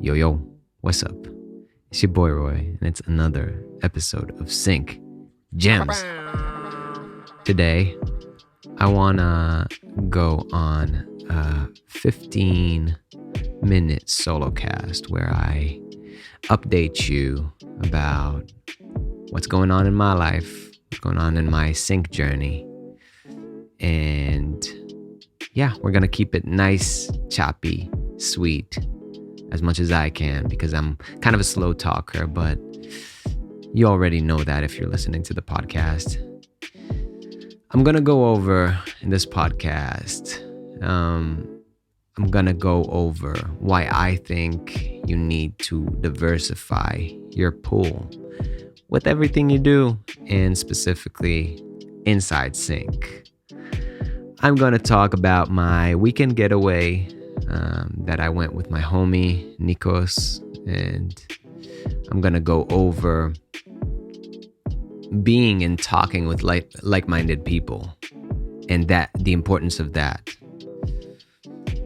Yo, what's up? It's your boy Roy, and it's another episode of Sync Gems. Today, I wanna go on a 15-minute solo cast where I update you about what's going on in my life, what's going on in my sync journey. And yeah, we're gonna keep it nice, choppy, sweet, as much as I can, because I'm kind of a slow talker, but you already know that if you're listening to the podcast. I'm gonna go over in this podcast, I'm gonna go over why I think you need to diversify your pool with everything you do, and specifically inside sync. I'm gonna talk about my weekend getaway that I went with my homie Nikos, and I'm gonna go over being and talking with like-minded people and that the importance of that.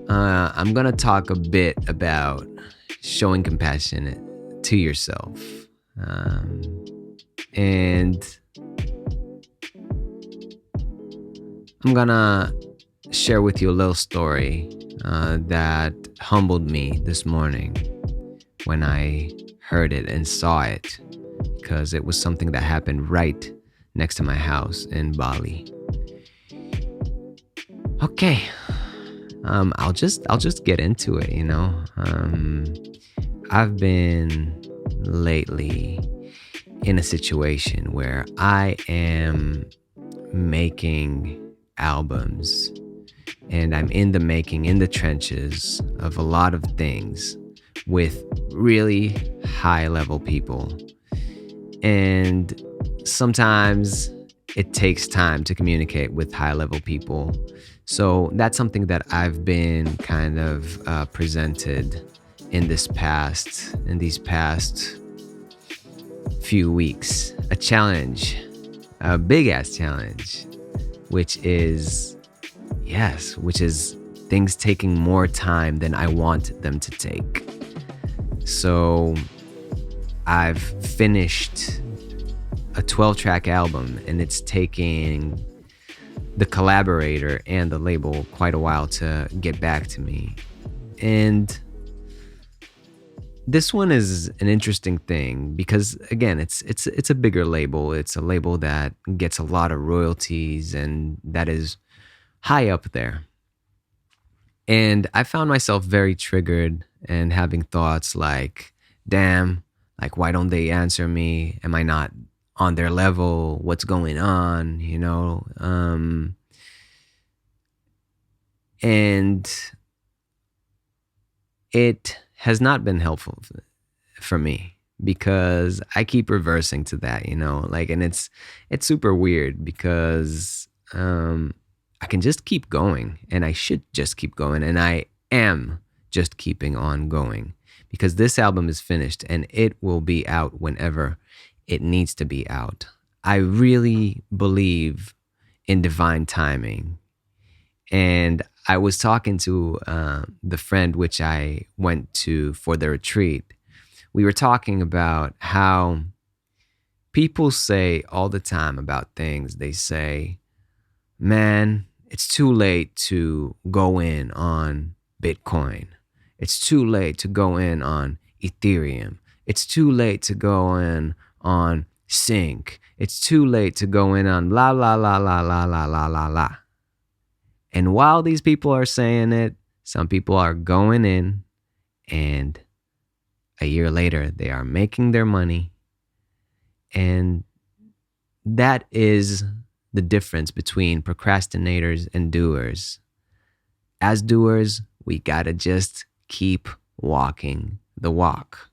I'm gonna talk a bit about showing compassion to yourself, and I'm gonna share with you a little story that humbled me this morning when I heard it and saw it, because it was something that happened right next to my house in Bali. Okay, I'll just get into it. I've been lately in a situation where I am making albums, and I'm in the trenches of a lot of things with really high level people. And sometimes it takes time to communicate with high level people. So that's something that I've been kind of presented in these past few weeks. A challenge, a big ass challenge, which is things taking more time than I want them to take. So I've finished a 12-track album, and it's taking the collaborator and the label quite a while to get back to me. And this one is an interesting thing because, again, it's a bigger label. It's a label that gets a lot of royalties and that is high up there. And I found myself very triggered and having thoughts like, damn, like, why don't they answer me? Am I not on their level? What's going on? And it has not been helpful for me because I keep reversing to that, and it's super weird because I can just keep going, and I should just keep going, and I am just keeping on going because this album is finished and it will be out whenever it needs to be out. I really believe in divine timing. And I was talking to the friend which I went to for the retreat. We were talking about how people say all the time about things. They say, man, it's too late to go in on Bitcoin. It's too late to go in on Ethereum. It's too late to go in on Sync. It's too late to go in on blah, blah, blah, blah, blah, blah, blah, blah, blah. And while these people are saying it, some people are going in, and a year later, they are making their money. And that is the difference between procrastinators and doers. As doers, we gotta just keep walking the walk.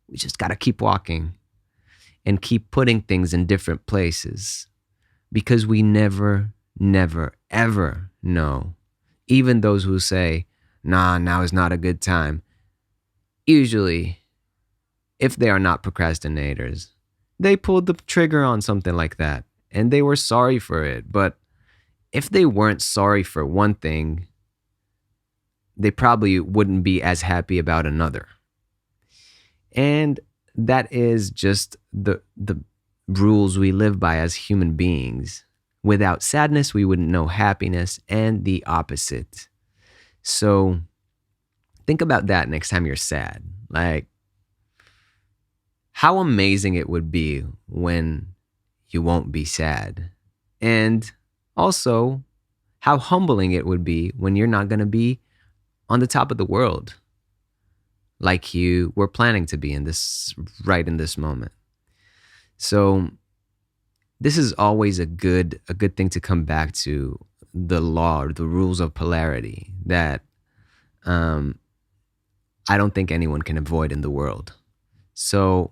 We just gotta keep walking and keep putting things in different places because we never, ever know. Even those who say, nah, now is not a good time. Usually, if they are not procrastinators, they pulled the trigger on something like that and they were sorry for it. But if they weren't sorry for one thing, they probably wouldn't be as happy about another. And that is just the rules we live by as human beings. Without sadness, we wouldn't know happiness, and the opposite. So think about that next time you're sad. Like, how amazing it would be when you won't be sad. And also, how humbling it would be when you're not going to be on the top of the world like you were planning to be in this moment. So this is always a good thing to come back to, the law or the rules of polarity that I don't think anyone can avoid in the world. So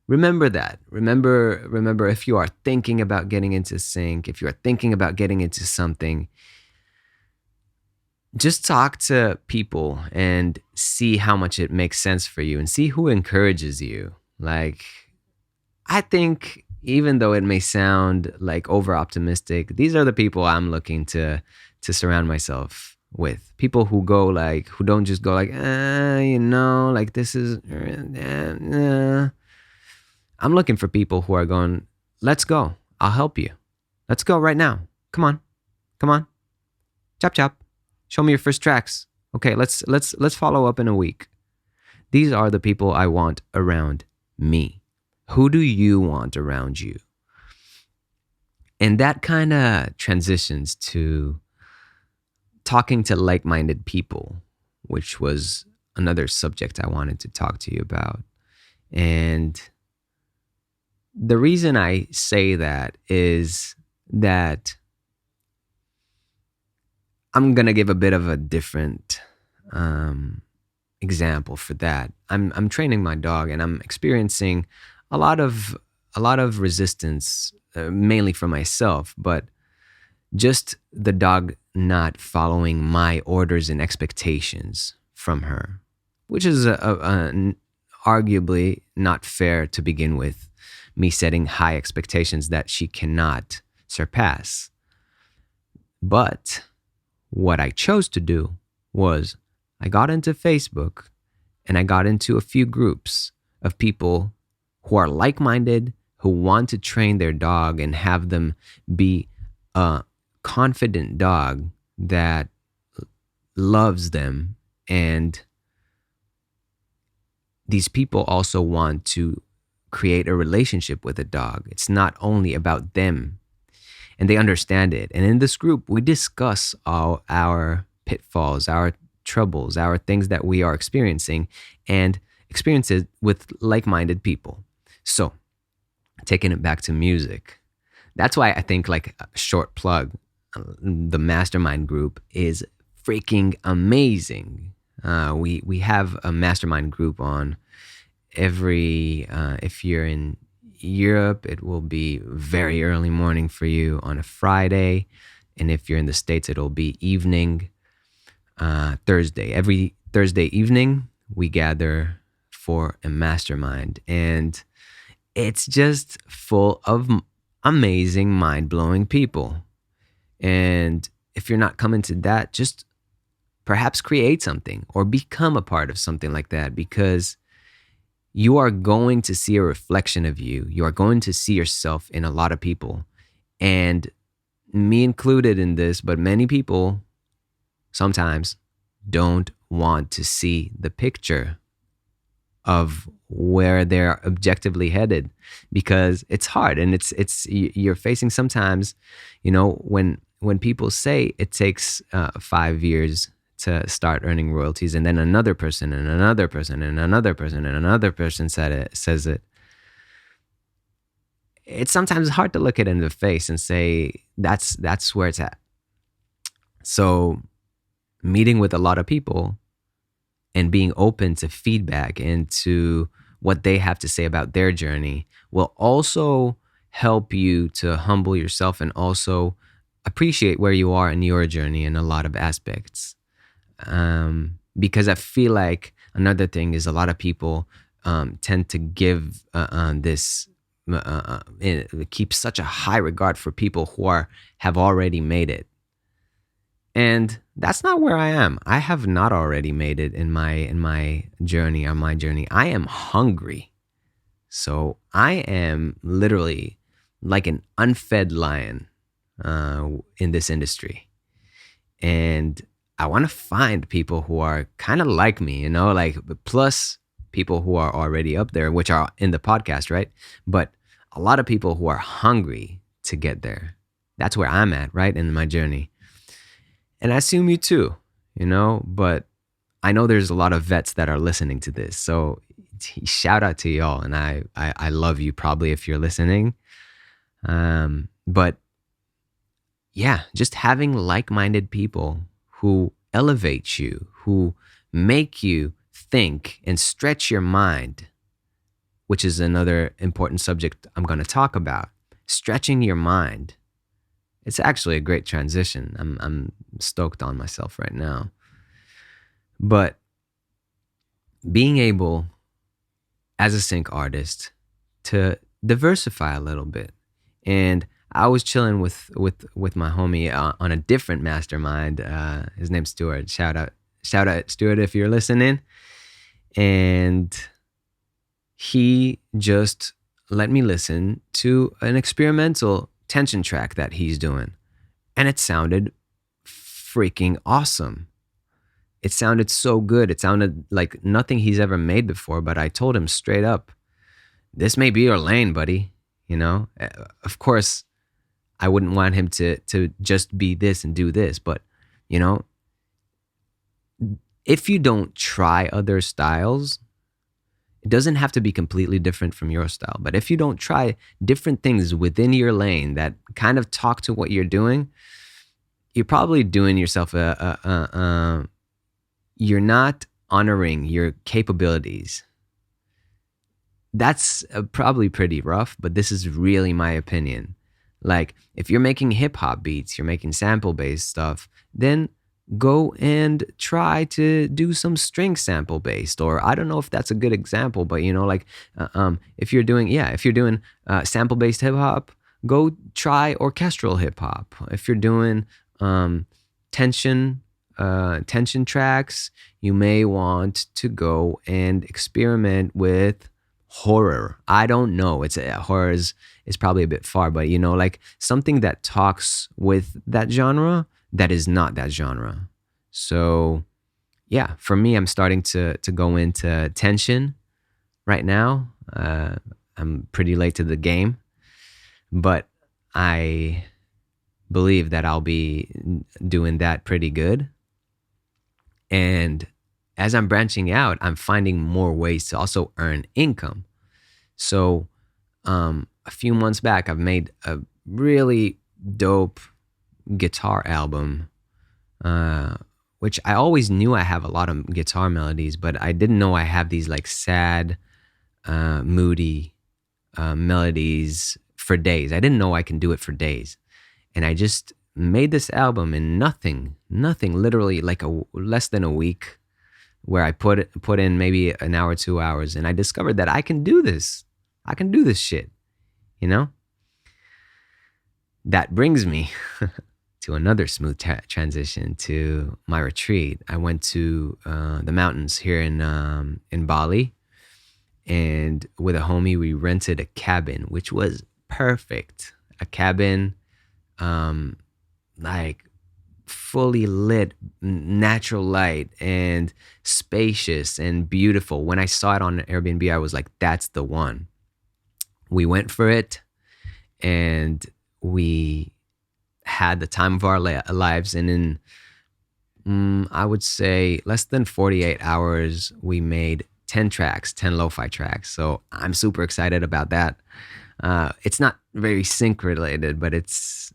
remember that. Remember if you are thinking about getting into sync, if you are thinking about getting into something, just talk to people and see how much it makes sense for you and see who encourages you. Like, I think even though it may sound like over optimistic, these are the people I'm looking to surround myself with. People who don't just go like, like this is, I'm looking for people who are going, let's go. I'll help you. Let's go right now. Come on. Chop chop. Show me your first tracks. Okay, let's follow up in a week. These are the people I want around me. Who do you want around you? And that kind of transitions to talking to like-minded people, which was another subject I wanted to talk to you about. And the reason I say that is that I'm going to give a bit of a different example for that. I'm training my dog and I'm experiencing a lot of resistance, mainly from myself, but just the dog not following my orders and expectations from her, which is arguably not fair to begin with, me setting high expectations that she cannot surpass. But what I chose to do was I got into Facebook and I got into a few groups of people who are like-minded, who want to train their dog and have them be a confident dog that loves them. And these people also want to create a relationship with a dog. It's not only about them, and they understand it. And in this group, we discuss all our pitfalls, our troubles, our things that we are experiencing, and experience it with like-minded people. So, taking it back to music, that's why I think, like, a short plug, the mastermind group is freaking amazing. We have a mastermind group on every, if you're in Europe, it will be very early morning for you on a Friday. And if you're in the States, it'll be evening, Thursday. Every Thursday evening, we gather for a mastermind. And it's just full of amazing, mind-blowing people. And if you're not coming to that, just perhaps create something or become a part of something like that, because you are going to see a reflection of you. You are going to see yourself in a lot of people, and me included in this, but many people sometimes don't want to see the picture of where they're objectively headed, because it's hard and you're facing sometimes, when people say it takes 5 years to start earning royalties, and then another person and another person and another person and another person says it. It's sometimes hard to look it in the face and say that's where it's at. So meeting with a lot of people and being open to feedback and to what they have to say about their journey will also help you to humble yourself and also appreciate where you are in your journey in a lot of aspects. Because I feel like another thing is a lot of people tend to give keep such a high regard for people who have already made it. And that's not where I am. I have not already made it in my journey, on my journey. I am hungry. So I am literally like an unfed lion in this industry. And I want to find people who are kind of like me, like plus people who are already up there, which are in the podcast, right? But a lot of people who are hungry to get there. That's where I'm at, right? In my journey. And I assume you too, but I know there's a lot of vets that are listening to this. So shout out to y'all. And I love you probably if you're listening. But yeah, just having like-minded people who elevate you, who make you think and stretch your mind, which is another important subject I'm going to talk about. Stretching your mind. It's actually a great transition. I'm stoked on myself right now. But being able, as a sync artist, to diversify a little bit. And I was chilling with my homie on a different mastermind. His name's Stuart. Shout out Stuart if you're listening. And he just let me listen to an experimental tension track that he's doing. And it sounded freaking awesome. It sounded so good. It sounded like nothing he's ever made before, but I told him straight up, this may be your lane, buddy. Of course, I wouldn't want him to just be this and do this, but if you don't try other styles, it doesn't have to be completely different from your style, but if you don't try different things within your lane that kind of talk to what you're doing, you're probably doing yourself you're not honoring your capabilities. That's probably pretty rough, but this is really my opinion. Like, if you're making hip hop beats, you're making sample based stuff, then go and try to do some string sample based, or I don't know if that's a good example, but if you're doing sample based hip hop, go try orchestral hip hop. If you're doing tension tracks, you may want to go and experiment with horror. I don't know. Horror is probably a bit far, but like something that talks with that genre that is not that genre. So yeah, for me, I'm starting to go into tension right now. I'm pretty late to the game, but I believe that I'll be doing that pretty good. And as I'm branching out, I'm finding more ways to also earn income. So a few months back, I've made a really dope guitar album, which I always knew I have a lot of guitar melodies, but I didn't know I have these like sad, moody melodies for days. I didn't know I can do it for days. And I just made this album in nothing, literally like less than a week, where I put in maybe an hour, 2 hours, and I discovered that I can do this. I can do this shit, That brings me to another smooth transition to my retreat. I went to the mountains here in Bali, and with a homie, we rented a cabin, which was perfect. A cabin, like fully lit, natural light, and spacious and beautiful. When I saw it on Airbnb, I was like, that's the one. We went for it, and we had the time of our lives. And in, I would say, less than 48 hours, we made 10 tracks, 10 lo-fi tracks. So I'm super excited about that. It's not very sync related, but it's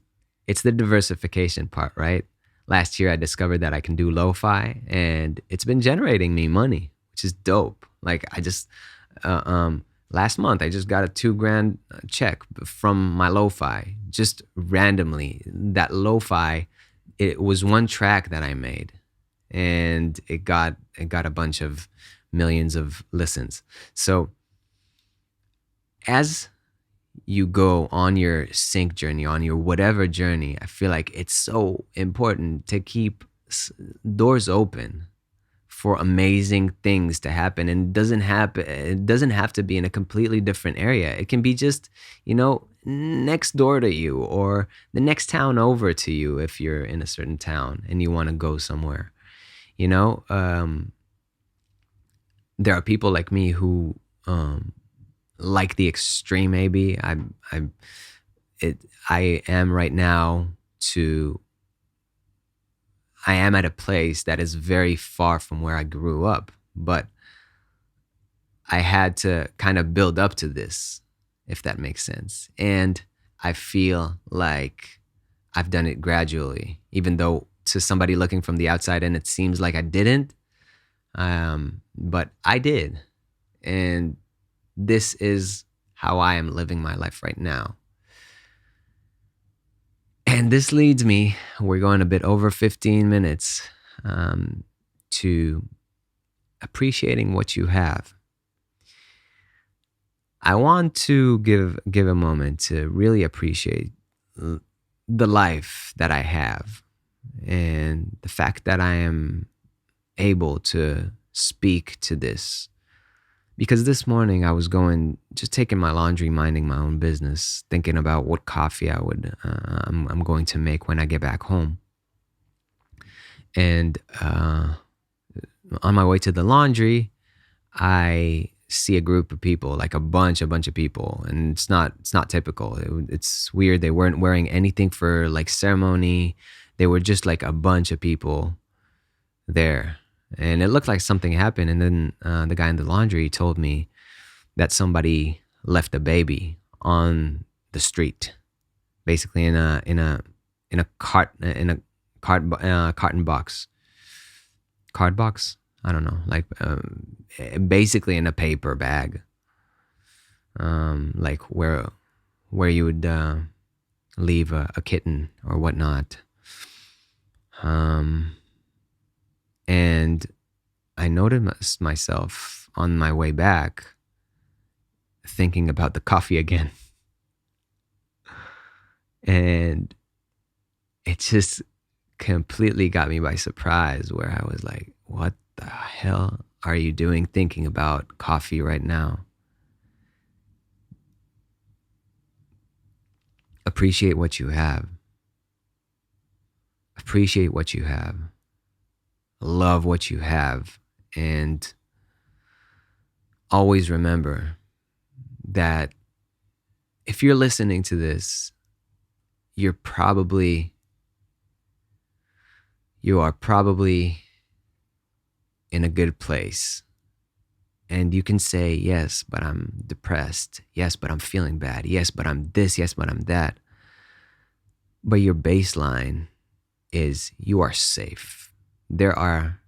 the diversification part, right? Last year, I discovered that I can do lo-fi, and it's been generating me money, which is dope. Like, I just, last month, I just got a $2,000 check from my lo-fi, just randomly. That lo-fi, it was one track that I made, and it got a bunch of millions of listens. So as you go on your sync journey, on your whatever journey, I feel like it's so important to keep s- doors open for amazing things to happen, and it doesn't have to be in a completely different area. It can be just, next door to you, or the next town over to you if you're in a certain town and you want to go somewhere. you know um there are people like me who like the extreme. Maybe I am right now to I am at a place that is very far from where I grew up, but I had to kind of build up to this, if that makes sense. And I feel like I've done it gradually, even though to somebody looking from the outside and it seems like I didn't. But I did. And this is how I am living my life right now. And this leads me, we're going a bit over 15 minutes, to appreciating what you have. I want to give a moment to really appreciate the life that I have, and the fact that I am able to speak to this. Because this morning I was just taking my laundry, minding my own business, thinking about what coffee I'm going to make when I get back home. And on my way to the laundry, I see a group of people, like a bunch of people, and it's not typical. It's weird. They weren't wearing anything for like ceremony. They were just like a bunch of people there, and it looked like something happened. And then the guy in the laundry told me that somebody left a baby on the street, basically in a carton box. Card box? I don't know, like basically in a paper bag, like where you would leave a kitten or whatnot. And I noticed myself on my way back thinking about the coffee again. And it just completely got me by surprise, where I was like, what the hell are you doing thinking about coffee right now? Appreciate what you have. Appreciate what you have. Love what you have. And always remember that if you're listening to this, you are probably in a good place. And you can say, yes, but I'm depressed. Yes, but I'm feeling bad. Yes, but I'm this. Yes, but I'm that. But your baseline is you are safe. There are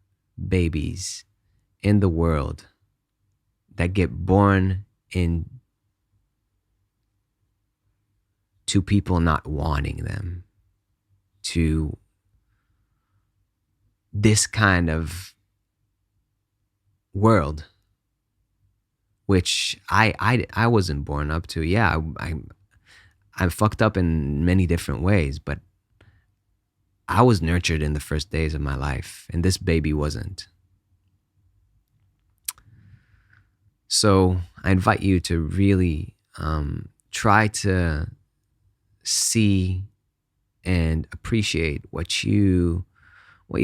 babies in the world that get born in to people not wanting them, to this kind of world, which I wasn't born up to. Yeah, I'm fucked up in many different ways, but I was nurtured in the first days of my life, and this baby wasn't. So I invite you to really try to see and appreciate what you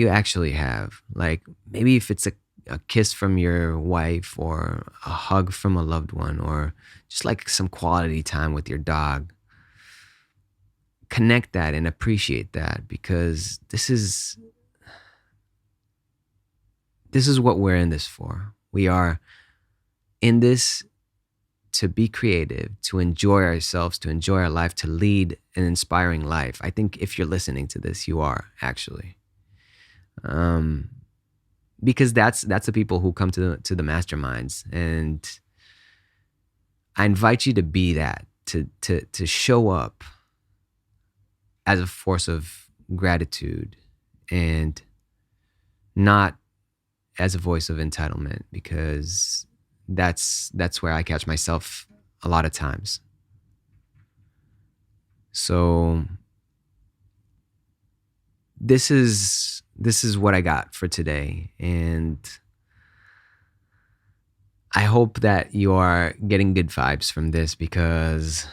actually have. Like maybe if it's a kiss from your wife, or a hug from a loved one, or just like some quality time with your dog. Connect that and appreciate that, because this is what we're in this for. We are in this to be creative, to enjoy ourselves, to enjoy our life, to lead an inspiring life. I think if you're listening to this, you are actually. Because that's the people who come to the masterminds, and I invite you to be that, to show up as a force of gratitude, and not as a voice of entitlement, because that's where I catch myself a lot of times. So this is this is what I got for today. And I hope that you are getting good vibes from this, because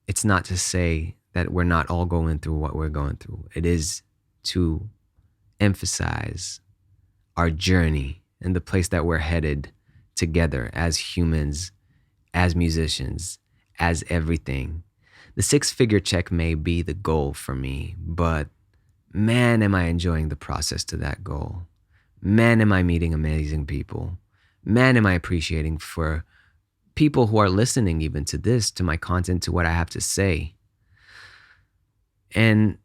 it's not to say that we're not all going through what we're going through. It is to emphasize our journey and the place that we're headed together as humans, as musicians, as everything. The 6-figure check may be the goal for me, but man, am I enjoying the process to that goal. Man, am I meeting amazing people. Man, am I appreciating for people who are listening even to this, to my content, to what I have to say. And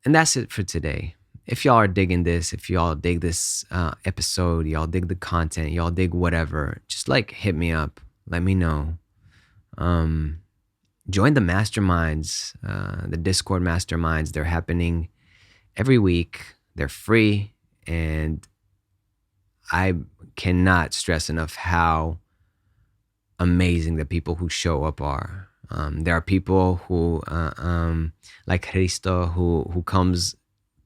that's it for today. If y'all are digging this, if y'all dig this episode, y'all dig the content, y'all dig whatever, just like hit me up. Let me know. Join the masterminds, the Discord masterminds. They're happening every week. They're free. And I cannot stress enough how amazing the people who show up are. There are people who, like Cristo, who comes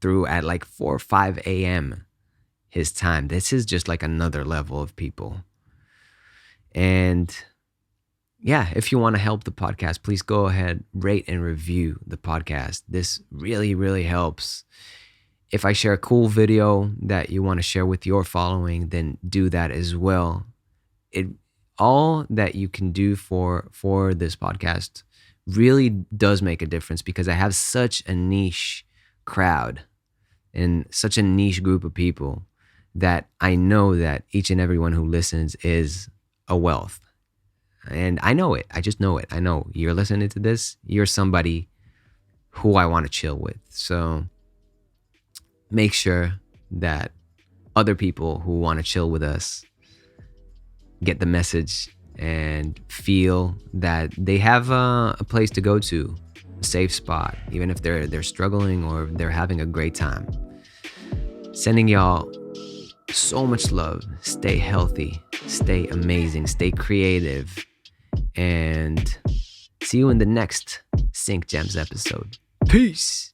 through at like 4 or 5 a.m. his time. This is just like another level of people. And yeah, if you want to help the podcast, please go ahead, rate and review the podcast. This really, really helps. If I share a cool video that you want to share with your following, then do that as well. All that you can do for this podcast really does make a difference, because I have such a niche crowd and such a niche group of people that I know that each and everyone who listens is a wealth. And I know it. I just know it. I know you're listening to this. You're somebody who I want to chill with. So make sure that other people who want to chill with us get the message and feel that they have a place to go to, a safe spot, even if they're struggling or they're having a great time. Sending y'all so much love. Stay healthy, stay amazing, stay creative, and see you in the next Sync Gems episode. Peace.